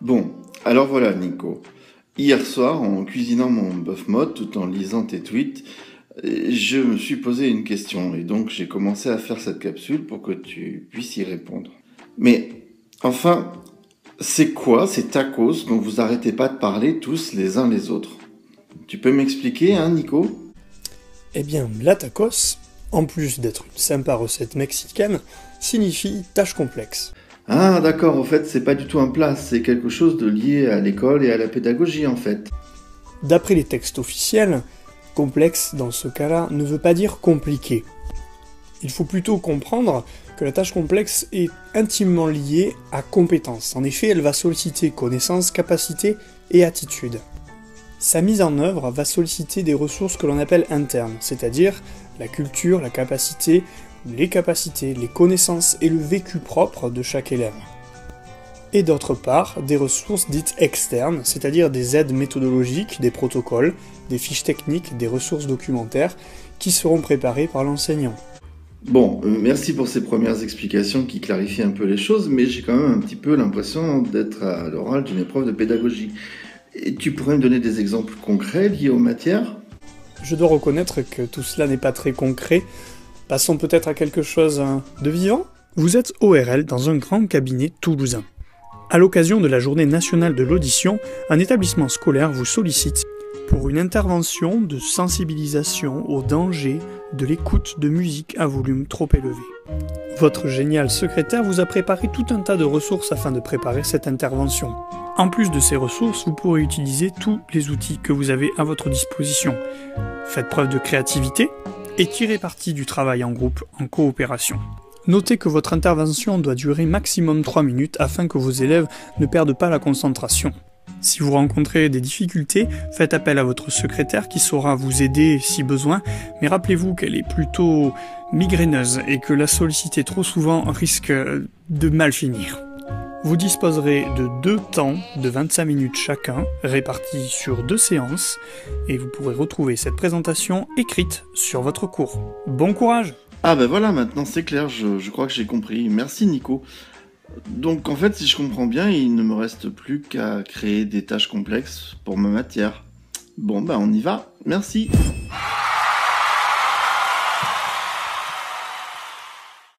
Bon, alors voilà Nico. Hier soir, en cuisinant mon bœuf mode tout en lisant tes tweets, je me suis posé une question et donc j'ai commencé à faire cette capsule pour que tu puisses y répondre. Mais enfin, c'est quoi ces tacos dont vous arrêtez pas de parler tous les uns les autres? Tu peux m'expliquer, hein Nico? Eh bien, la tacos, en plus d'être une sympa recette mexicaine, signifie tâche complexe. Ah d'accord, en fait c'est pas du tout un plat, c'est quelque chose de lié à l'école et à la pédagogie en fait. D'après les textes officiels, complexe dans ce cas-là ne veut pas dire compliqué. Il faut plutôt comprendre que la tâche complexe est intimement liée à compétence. En effet, elle va solliciter connaissances, capacités et attitudes. Sa mise en œuvre va solliciter des ressources que l'on appelle internes, c'est-à-dire la culture, la capacité, les capacités, les connaissances et le vécu propre de chaque élève. Et d'autre part, des ressources dites externes, c'est-à-dire des aides méthodologiques, des protocoles, des fiches techniques, des ressources documentaires qui seront préparées par l'enseignant. Bon, merci pour ces premières explications qui clarifient un peu les choses, mais j'ai quand même un petit peu l'impression d'être à l'oral d'une épreuve de pédagogie. Et tu pourrais me donner des exemples concrets liés aux matières? Je dois reconnaître que tout cela n'est pas très concret. Passons peut-être à quelque chose de vivant. Vous êtes ORL dans un grand cabinet toulousain. À l'occasion de la journée nationale de l'audition, un établissement scolaire vous sollicite pour une intervention de sensibilisation au danger de l'écoute de musique à volume trop élevé. Votre génial secrétaire vous a préparé tout un tas de ressources afin de préparer cette intervention. En plus de ces ressources, vous pourrez utiliser tous les outils que vous avez à votre disposition. Faites preuve de créativité et tirez parti du travail en groupe, en coopération. Notez que votre intervention doit durer maximum 3 minutes afin que vos élèves ne perdent pas la concentration. Si vous rencontrez des difficultés, faites appel à votre secrétaire qui saura vous aider si besoin, mais rappelez-vous qu'elle est plutôt migraineuse et que la solliciter trop souvent risque de mal finir. Vous disposerez de 2 temps de 25 minutes chacun, répartis sur 2 séances, et vous pourrez retrouver cette présentation écrite sur votre cours. Bon courage! Ah ben voilà, maintenant c'est clair, je crois que j'ai compris. Merci Nico. Donc en fait, si je comprends bien, il ne me reste plus qu'à créer des tâches complexes pour ma matière. Bon ben on y va, merci.